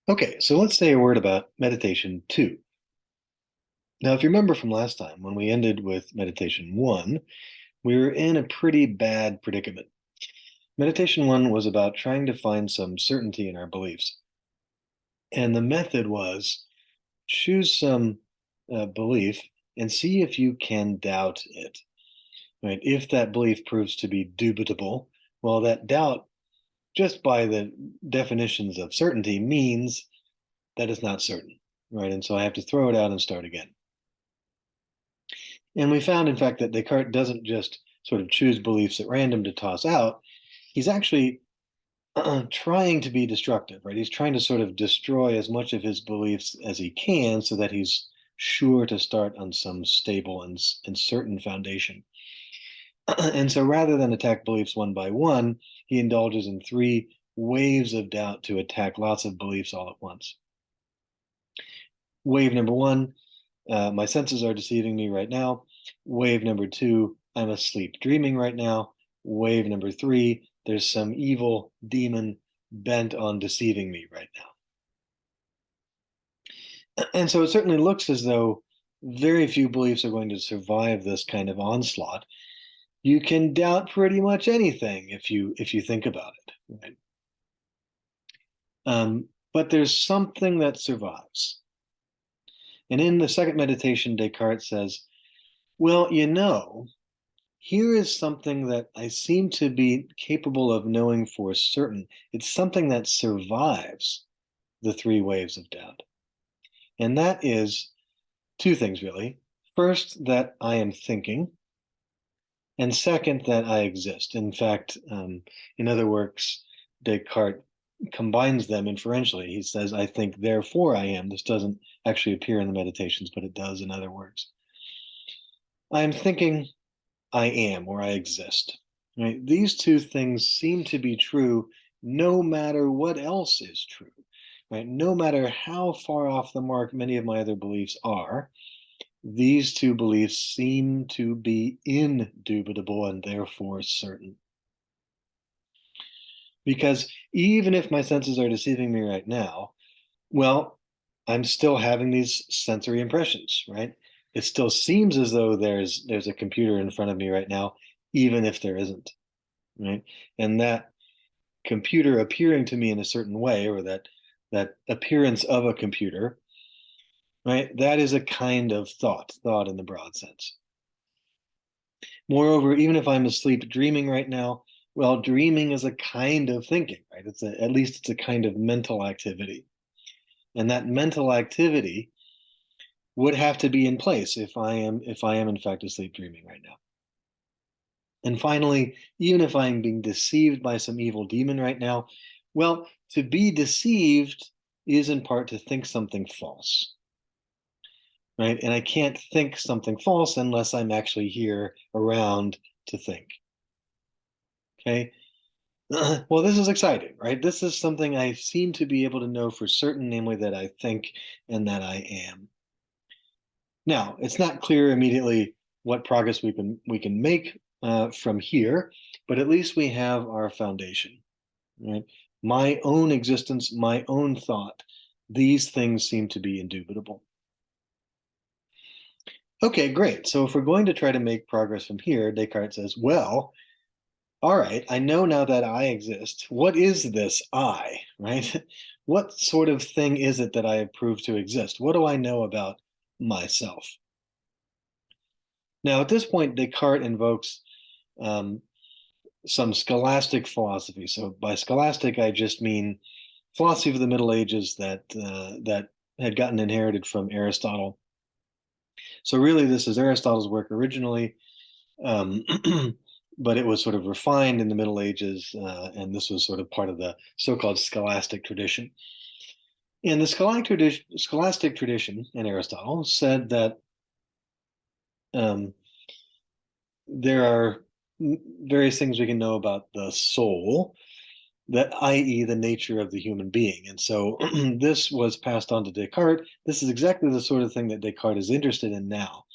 Okay, so let's say a word about meditation 2. Now, if you remember from last time, when we ended with meditation 1, we were in a pretty bad predicament. Meditation 1 was about trying to find some certainty in our beliefs. And the method was choose some belief and see if you can doubt it. Right? If that belief proves to be dubitable, well, that doubt, just by the definitions of certainty, means that it's not certain. Right? And so I have to throw it out and start again. And we found, in fact, that Descartes doesn't just sort of choose beliefs at random to toss out. He's actually trying to be destructive, right? He's trying to sort of destroy as much of his beliefs as he can so that he's sure to start on some stable and certain foundation. And so rather than attack beliefs one by one, he indulges in three waves of doubt to attack lots of beliefs all at once. Wave number one, my senses are deceiving me right now. Wave number two, I'm asleep dreaming right now. Wave number three, there's some evil demon bent on deceiving me right now. And so it certainly looks as though very few beliefs are going to survive this kind of onslaught. You can doubt pretty much anything if you think about it, right? But there's something that survives. And in the second meditation, Descartes says, well, here is something that I seem to be capable of knowing for certain. It's something that survives the three waves of doubt. And that is two things, really. First, that I am thinking, and second, that I exist. In fact, in other works, Descartes combines them inferentially. He says, I think, therefore I am. This doesn't actually appear in the meditations, but it does in other works. I am thinking, I am, or I exist. Right? These two things seem to be true no matter what else is true. Right? No matter how far off the mark many of my other beliefs are, these two beliefs seem to be indubitable and therefore certain. Because even if my senses are deceiving me right now, well, I'm still having these sensory impressions, right? It still seems as though there's a computer in front of me right now, even if there isn't, right? And that computer appearing to me in a certain way, or that appearance of a computer, right? That is a kind of thought in the broad sense. Moreover, even if I'm asleep dreaming right now, well, dreaming is a kind of thinking, right? At least it's a kind of mental activity. And that mental activity would have to be in place if I am in fact asleep dreaming right now. And finally, even if I'm being deceived by some evil demon right now, well, to be deceived is in part to think something false, right? And I can't think something false unless I'm actually here around to think. Okay. Well, this is exciting, right? This is something I seem to be able to know for certain, namely that I think and that I am. Now, it's not clear immediately what progress we can make from here, but at least we have our foundation, right? My own existence, my own thought, these things seem to be indubitable. Okay, great. So if we're going to try to make progress from here, Descartes says, well, all right, I know now that I exist. What is this I, right? What sort of thing is it that I have proved to exist? What do I know about myself? Now, at this point, Descartes invokes um, some scholastic philosophy. So by scholastic, I just mean philosophy of the Middle Ages that had gotten inherited from Aristotle. So really, this is Aristotle's work originally, um, but it was sort of refined in the Middle Ages, and this was sort of part of the so-called scholastic tradition. And the scholastic tradition in Aristotle said that um, there are various things we can know about the soul, that i.e. the nature of the human being. And so this was passed on to Descartes. This is exactly the sort of thing that Descartes is interested in now,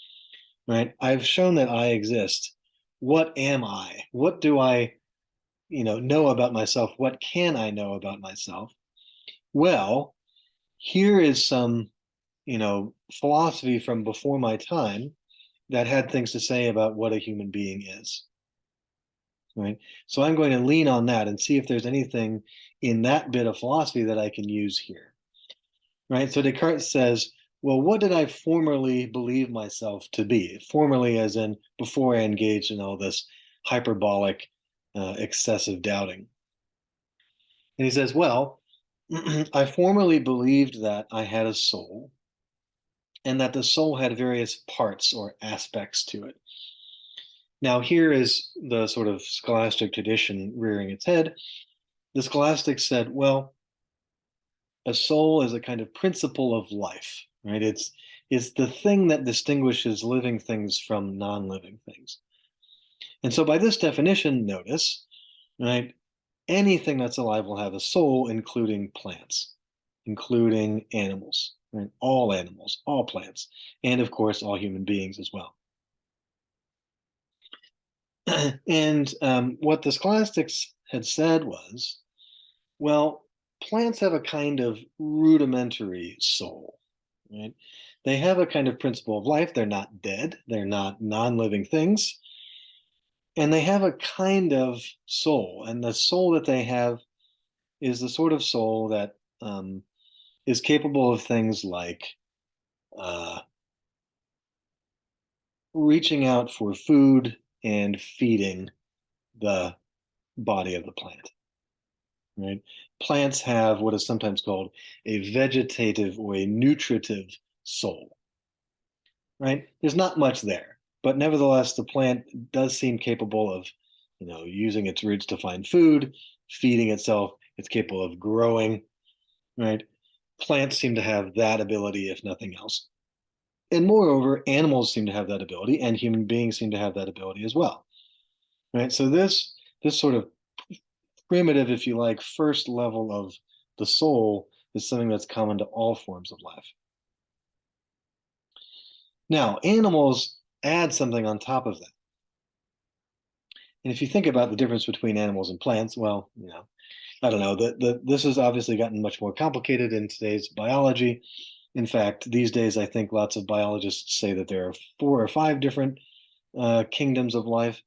right? I've shown that I exist. What am I? What do I, know about myself? What can I know about myself? Well, here is some, philosophy from before my time that had things to say about what a human being is, right? So I'm going to lean on that and see if there's anything in that bit of philosophy that I can use here, right? So Descartes says, well, what did I formerly believe myself to be? Formerly, as in before I engaged in all this hyperbolic, excessive doubting. And he says, well, I formerly believed that I had a soul and that the soul had various parts or aspects to it. Now, here is the sort of scholastic tradition rearing its head. The scholastics said, well, a soul is a kind of principle of life, right? It's the thing that distinguishes living things from non-living things. And so by this definition, notice, right, anything that's alive will have a soul, including plants, including animals, right? All animals, all plants, and of course, all human beings as well. And what the scholastics had said was, well, plants have a kind of rudimentary soul, right? They have a kind of principle of life. They're not dead, they're not non-living things, and they have a kind of soul. And the soul that they have is the sort of soul that is capable of things like uh, reaching out for food and feeding the body of the plant, right? Plants have what is sometimes called a vegetative or a nutritive soul, right? There's not much there, but nevertheless, the plant does seem capable of, using its roots to find food, feeding itself. It's capable of growing, right? Plants seem to have that ability, if nothing else. And moreover, animals seem to have that ability, and human beings seem to have that ability as well, right? So this sort of primitive, if you like, first level of the soul is something that's common to all forms of life. Now, animals add something on top of that. And if you think about the difference between animals and plants, well, I don't know. This has obviously gotten much more complicated in today's biology. In fact, these days, I think lots of biologists say that there are 4 or 5 different kingdoms of life.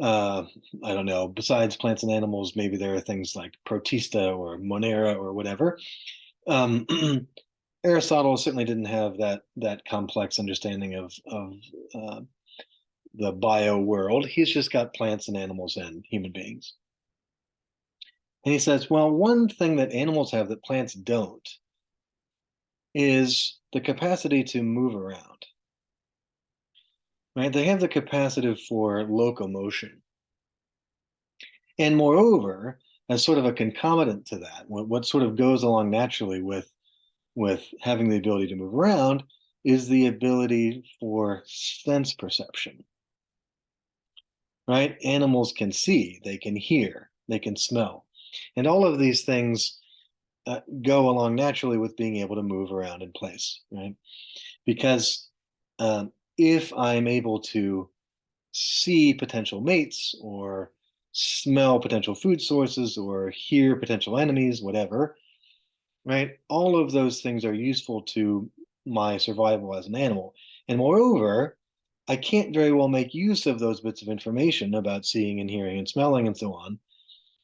Uh, I don't know. Besides plants and animals, maybe there are things like Protista or Monera or whatever. Um, Aristotle certainly didn't have that complex understanding of uh, the bio world. He's just got plants and animals and human beings. And he says, well, one thing that animals have that plants don't is the capacity to move around. Right? They have the capacity for locomotion. And moreover, as sort of a concomitant to that, what sort of goes along naturally with having the ability to move around is the ability for sense perception. Right? Animals can see, they can hear, they can smell. And all of these things go along naturally with being able to move around in place, right? Because if I'm able to see potential mates or smell potential food sources or hear potential enemies, whatever, right? All of those things are useful to my survival as an animal. And moreover, I can't very well make use of those bits of information about seeing and hearing and smelling and so on,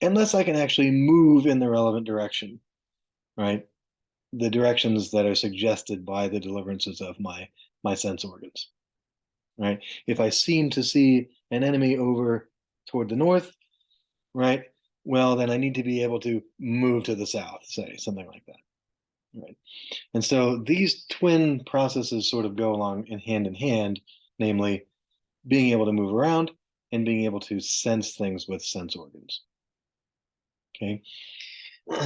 unless I can actually move in the relevant direction, right? The directions that are suggested by the deliverances of my sense organs, right? If I seem to see an enemy over toward the north, right? Well, then I need to be able to move to the south, say something like that, right? And so these twin processes sort of go along in hand, namely being able to move around and being able to sense things with sense organs. Okay.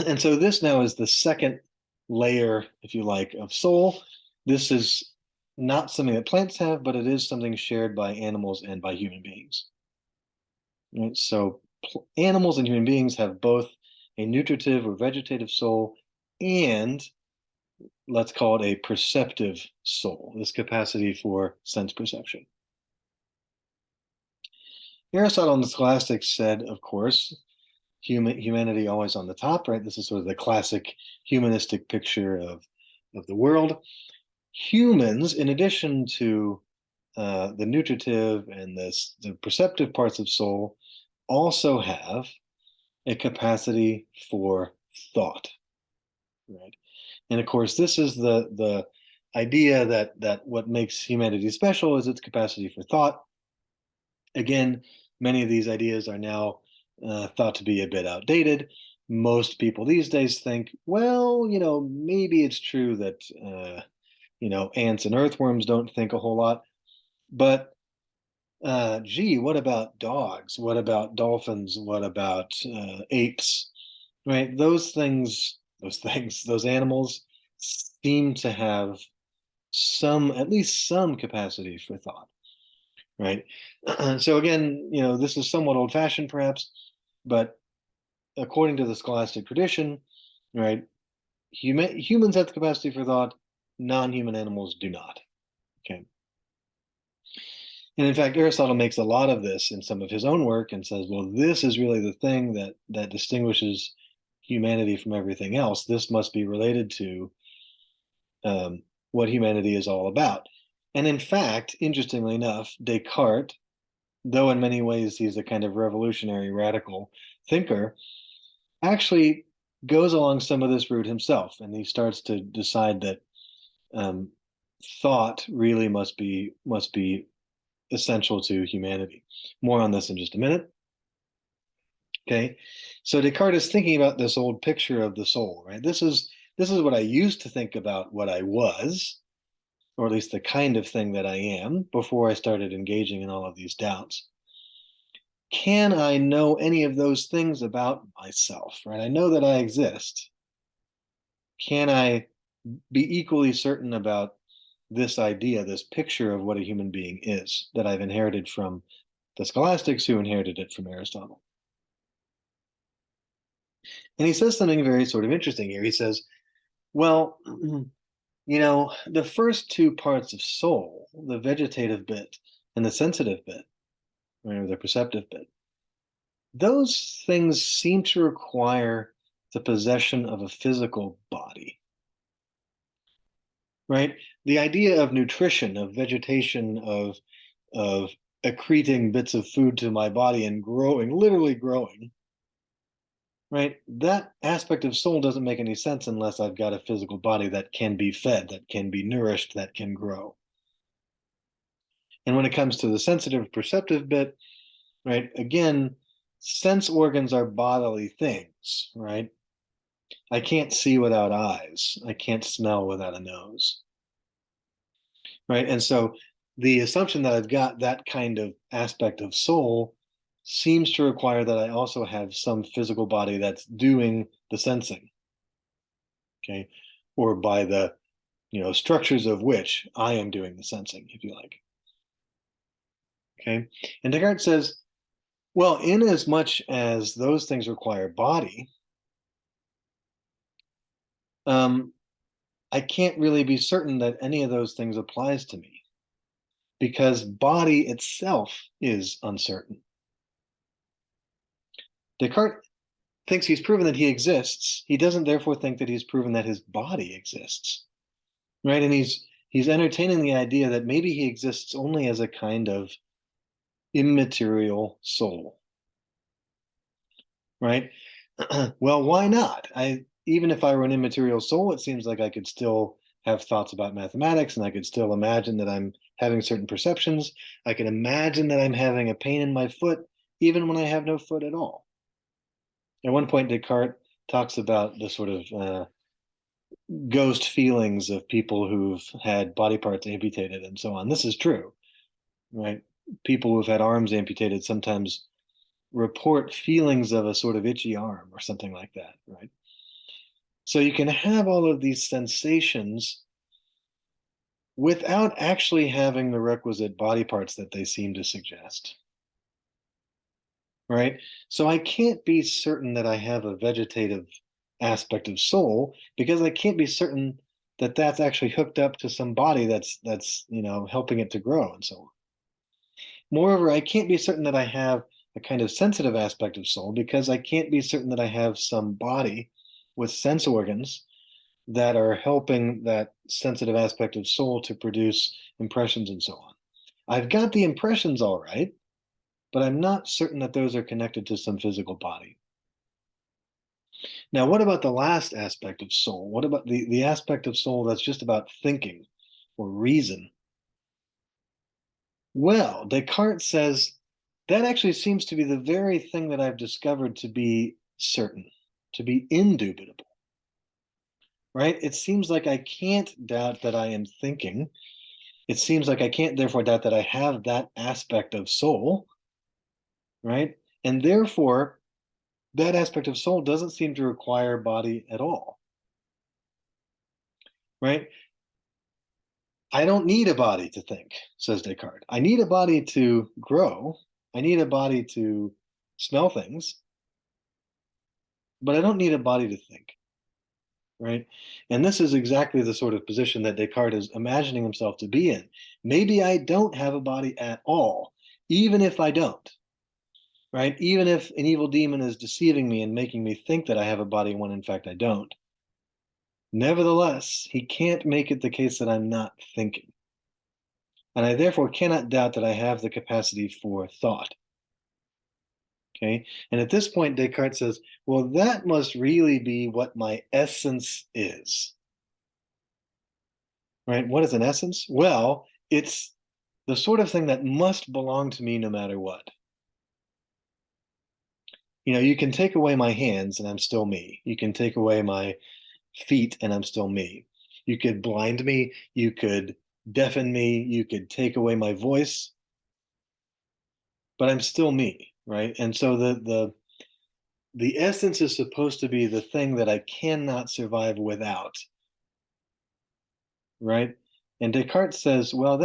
And so this now is the second layer, if you like, of soul. This is not something that plants have, but it is something shared by animals and by human beings. Right? So animals and human beings have both a nutritive or vegetative soul and let's call it a perceptive soul, this capacity for sense perception. Aristotle and the scholastics said, of course, humanity always on the top, right? This is sort of the classic humanistic picture of the world. Humans, in addition to the nutritive and the perceptive parts of soul, also have a capacity for thought, right? And of course, this is the idea that what makes humanity special is its capacity for thought. Again, many of these ideas are now thought to be a bit outdated. Most people these days think, well, maybe it's true that ants and earthworms don't think a whole lot, but gee, what about dogs? What about dolphins? What about apes? Right? Those animals seem to have at least some capacity for thought, right? So again, this is somewhat old-fashioned perhaps, but according to the scholastic tradition, right, humans have the capacity for thought, non-human animals do not. Okay. And in fact, Aristotle makes a lot of this in some of his own work and says, well, this is really the thing that distinguishes humanity from everything else. This must be related to what humanity is all about. And in fact, interestingly enough, Descartes, though in many ways he's a kind of revolutionary radical thinker, actually goes along some of this route himself, and he starts to decide that um, thought really must be essential to humanity. More on this in just a minute. Okay, so Descartes is thinking about this old picture of the soul, right? This is what I used to think about what I was, or at least the kind of thing that I am, before I started engaging in all of these doubts. Can I know any of those things about myself, right? I know that I exist. Can I be equally certain about this idea, this picture of what a human being is that I've inherited from the scholastics who inherited it from Aristotle? And he says something very sort of interesting here. He says, well, the first two parts of soul, the vegetative bit and the sensitive bit, or the perceptive bit, those things seem to require the possession of a physical body, right? The idea of nutrition, of vegetation, of accreting bits of food to my body and growing, literally growing, right? That aspect of soul doesn't make any sense unless I've got a physical body that can be fed, that can be nourished, that can grow. And when it comes to the sensitive perceptive bit, right, again, sense organs are bodily things, right? I can't see without eyes. I can't smell without a nose, right? And so the assumption that I've got that kind of aspect of soul seems to require that I also have some physical body that's doing the sensing, okay? Or by the, structures of which I am doing the sensing, if you like, okay? And Descartes says, well, in as much as those things require body, I can't really be certain that any of those things applies to me because body itself is uncertain. Descartes thinks he's proven that he exists. He doesn't therefore think that he's proven that his body exists, right? And he's entertaining the idea that maybe he exists only as a kind of immaterial soul, right? Well, why not? Even if I were an immaterial soul, it seems like I could still have thoughts about mathematics, and I could still imagine that I'm having certain perceptions. I can imagine that I'm having a pain in my foot, even when I have no foot at all. At one point, Descartes talks about the sort of ghost feelings of people who've had body parts amputated and so on. This is true, right? People who've had arms amputated sometimes report feelings of a sort of itchy arm or something like that, right? So you can have all of these sensations without actually having the requisite body parts that they seem to suggest, right? So I can't be certain that I have a vegetative aspect of soul because I can't be certain that that's actually hooked up to some body that's helping it to grow and so on. Moreover, I can't be certain that I have a kind of sensitive aspect of soul because I can't be certain that I have some body with sense organs that are helping that sensitive aspect of soul to produce impressions and so on. I've got the impressions all right, but I'm not certain that those are connected to some physical body. Now, what about the last aspect of soul? What about the aspect of soul that's just about thinking or reason? Well, Descartes says that actually seems to be the very thing that I've discovered to be certain, to be indubitable, right? It seems like I can't doubt that I am thinking. It seems like I can't therefore doubt that I have that aspect of soul, right? And therefore, that aspect of soul doesn't seem to require body at all, right? I don't need a body to think, says Descartes. I need a body to grow. I need a body to smell things, but I don't need a body to think, right? And this is exactly the sort of position that Descartes is imagining himself to be in. Maybe I don't have a body at all, even if I don't, right? Even if an evil demon is deceiving me and making me think that I have a body when in fact I don't. Nevertheless, he can't make it the case that I'm not thinking. And I therefore cannot doubt that I have the capacity for thought. Okay. And at this point, Descartes says, well, that must really be what my essence is. Right? What is an essence? Well, it's the sort of thing that must belong to me no matter what. You know, you can take away my hands and I'm still me. You can take away my feet and I'm still me. You could blind me, you could deafen me, you could take away my voice, but I'm still me, right? And so the essence is supposed to be the thing that I cannot survive without, right? And Descartes says, well,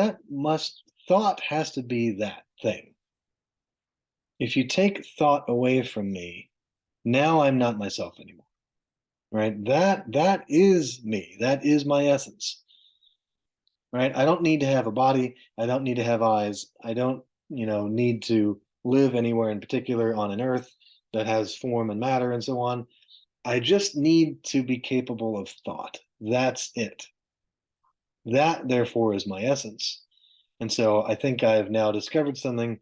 thought has to be that thing. If you take thought away from me, now I'm not myself anymore, right? That is me. That is my essence, right? I don't need to have a body. I don't need to have eyes. I don't, need to live anywhere in particular on an earth that has form and matter and so on. I just need to be capable of thought. That's it. That, therefore, is my essence. And so I think I've now discovered something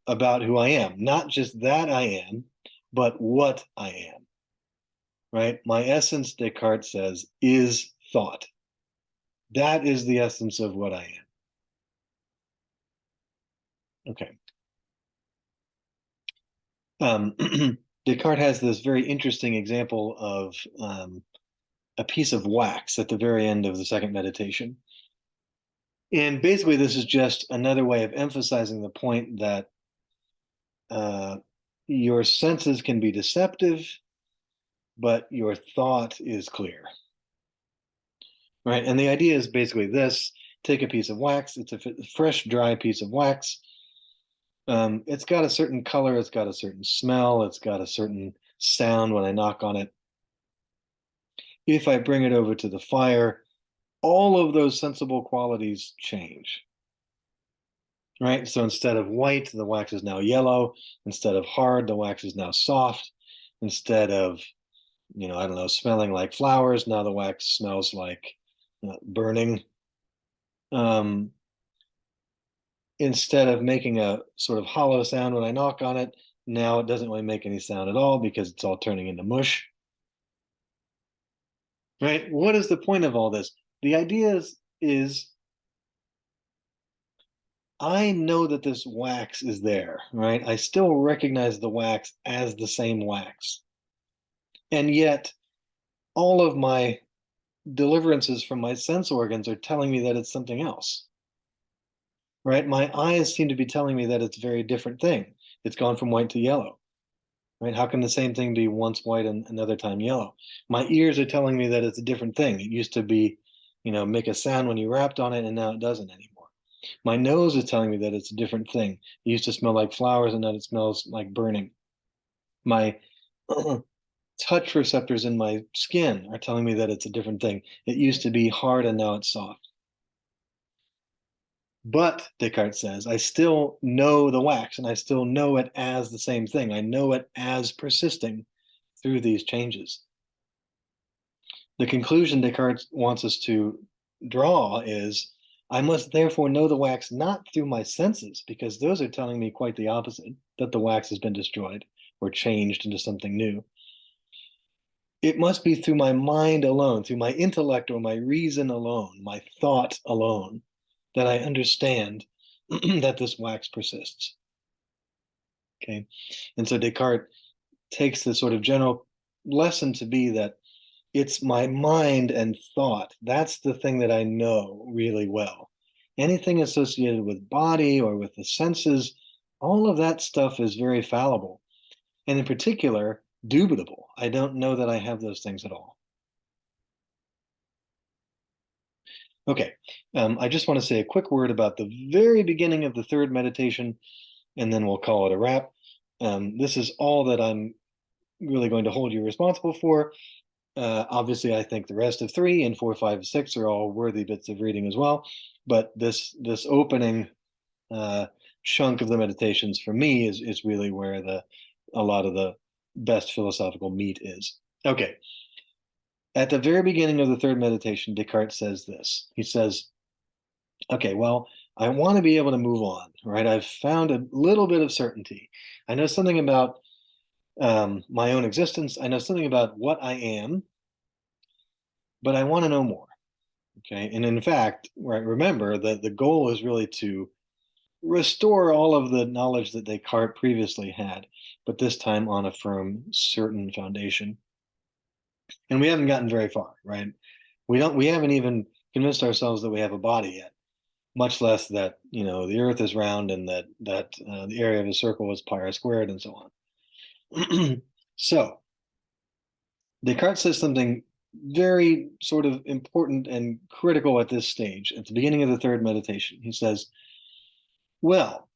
about who I am. Not just that I am, but what I am, right? My essence, Descartes says, is thought. That is the essence of what I am. Okay. Descartes has this very interesting example of a piece of wax at the very end of the second meditation. And basically, this is just another way of emphasizing the point that uh, your senses can be deceptive, but your thought is clear, right? And the idea is basically this: take a piece of wax. It's a fresh, dry piece of wax. It's got a certain color. It's got a certain smell. It's got a certain sound when I knock on it. If I bring it over to the fire, all of those sensible qualities change, right? So instead of white, the wax is now yellow. Instead of hard, the wax is now soft. Instead of, I don't know, smelling like flowers, now the wax smells like burning. Um, Instead of making a sort of hollow sound when I knock on it, now it doesn't really make any sound at all because it's all turning into mush. Right? What is the point of all this? The idea is I know that this wax is there, right? I still recognize the wax as the same wax. And yet, all of my deliverances from my sense organs are telling me that it's something else, right? My eyes seem to be telling me that it's a very different thing. It's gone from white to yellow, right? How can the same thing be once white and another time yellow? My ears are telling me that it's a different thing. It used to be, make a sound when you rapped on it, and now it doesn't anymore. My nose is telling me that it's a different thing. It used to smell like flowers, and now it smells like burning. My touch receptors in my skin are telling me that it's a different thing. It used to be hard, and now it's soft. But Descartes says, I still know the wax and I still know it as the same thing. I know it as persisting through these changes. The conclusion Descartes wants us to draw is I must therefore know the wax not through my senses, because those are telling me quite the opposite, that the wax has been destroyed or changed into something new. It must be through my mind alone, through my intellect or my reason alone, my thought alone, that I understand that this wax persists. Okay. And so Descartes takes the sort of general lesson to be that it's my mind and thought. That's the thing that I know really well. Anything associated with body or with the senses, all of that stuff is very fallible. And in particular, dubitable. I don't know that I have those things at all. Okay, I just want to say a quick word about the very beginning of the third meditation, and then we'll call it a wrap. This is all that I'm really going to hold you responsible for. Obviously, I think the rest of 3 and 4, 5, 6 are all worthy bits of reading as well. But this opening chunk of the meditations for me is really where a lot of the best philosophical meat is. Okay. At the very beginning of the third meditation, Descartes says this. He says, okay, well, I want to be able to move on, right? I've found a little bit of certainty. I know something about my own existence. I know something about what I am, but I want to know more. Okay. And in fact, right, remember that the goal is really to restore all of the knowledge that Descartes previously had, but this time on a firm, certain foundation. And we haven't gotten very far, right? We haven't even convinced ourselves that we have a body yet, much less that, the earth is round and that the area of a circle is pi r squared and so on. So Descartes says something very sort of important and critical at this stage, at the beginning of the third meditation. He says, well,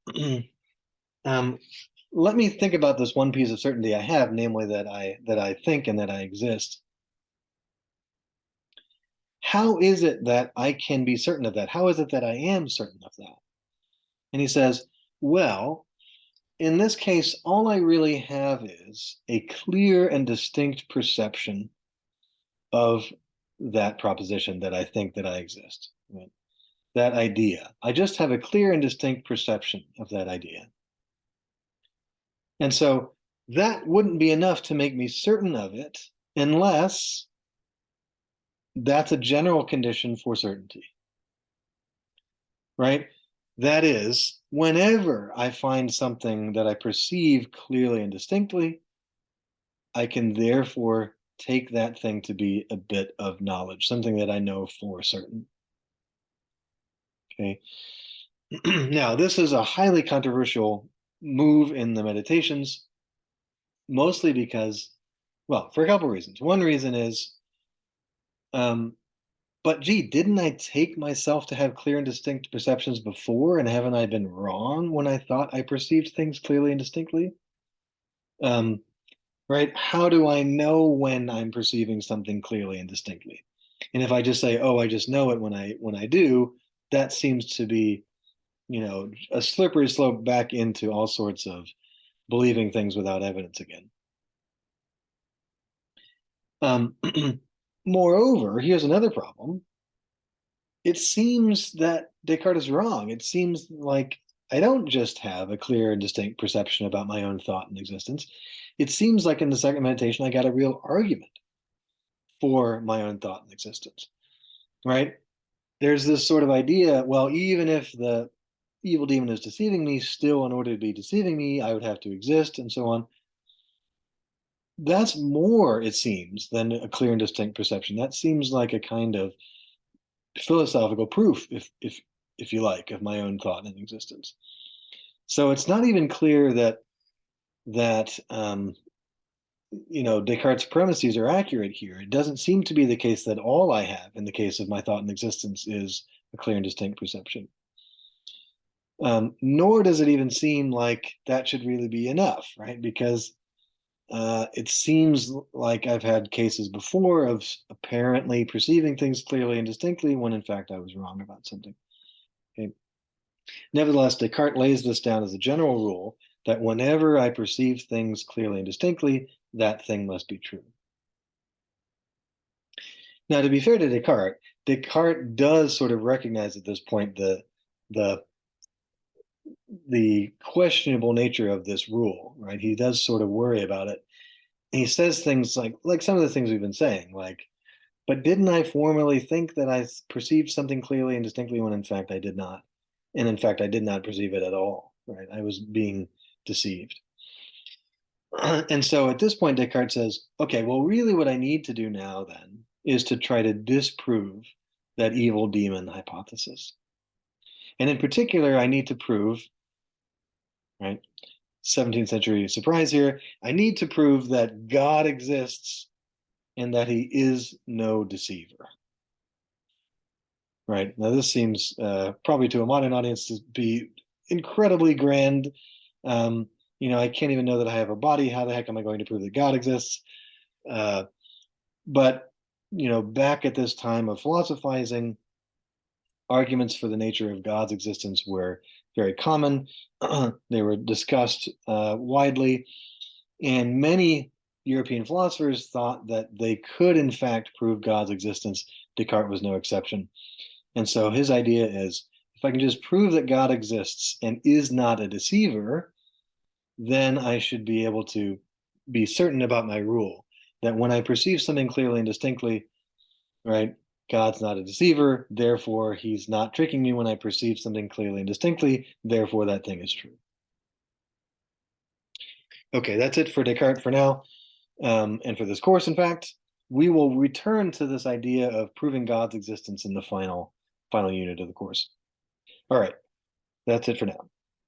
let me think about this one piece of certainty I have, namely that I think and that I exist. How is it that I can be certain of that? How is it that I am certain of that? And he says, well, in this case, all I really have is a clear and distinct perception of that proposition that I think that I exist, right? That idea. I just have a clear and distinct perception of that idea. And so that wouldn't be enough to make me certain of it unless that's a general condition for certainty, right? That is, whenever I find something that I perceive clearly and distinctly, I can therefore take that thing to be a bit of knowledge, something that I know for certain. Okay. Now, this is a highly controversial move in the meditations, mostly because, well, for a couple of reasons. One reason is, but gee, didn't I take myself to have clear and distinct perceptions before? And haven't I been wrong when I thought I perceived things clearly and distinctly? Right? How do I know when I'm perceiving something clearly and distinctly? And if I just say, oh, I just know it when I do, that seems to be, a slippery slope back into all sorts of believing things without evidence again. Moreover, here's another problem. It seems that Descartes is wrong. It seems like I don't just have a clear and distinct perception about my own thought and existence. It seems like in the second meditation, I got a real argument for my own thought and existence, right? There's this sort of idea, well, even if the evil demon is deceiving me, still, in order to be deceiving me, I would have to exist, and so on. That's more, it seems, than a clear and distinct perception. That seems like a kind of philosophical proof, if you like, of my own thought and existence. So it's not even clear that Descartes' premises are accurate here. It doesn't seem to be the case that all I have in the case of my thought and existence is a clear and distinct perception. Nor does it even seem like that should really be enough, right? Because it seems like I've had cases before of apparently perceiving things clearly and distinctly when in fact I was wrong about something. Okay. Nevertheless, Descartes lays this down as a general rule that whenever I perceive things clearly and distinctly, that thing must be true. Now, to be fair to Descartes, Descartes does sort of recognize at this point the the questionable nature of this rule, right? He does sort of worry about it. He says things like some of the things we've been saying, like, but didn't I formerly think that I perceived something clearly and distinctly when in fact I did not? And in fact, I did not perceive it at all, right? I was being deceived. And so at this point, Descartes says, okay, well, really what I need to do now then is to try to disprove that evil demon hypothesis. And in particular, I need to prove, right? 17th century surprise here. I need to prove that God exists and that he is no deceiver. Right. Now, this seems probably to a modern audience to be incredibly grand. I can't even know that I have a body. How the heck am I going to prove that God exists? Uh, but, back at this time of philosophizing, arguments for the nature of God's existence were very common. They were discussed widely, and many European philosophers thought that they could, in fact, prove God's existence. Descartes was no exception. And so his idea is, if I can just prove that God exists and is not a deceiver, then I should be able to be certain about my rule, that when I perceive something clearly and distinctly, right, God's not a deceiver, therefore he's not tricking me when I perceive something clearly and distinctly, therefore that thing is true. Okay, that's it for Descartes for now, and for this course, in fact. We will return to this idea of proving God's existence in the final unit of the course. All right, that's it for now.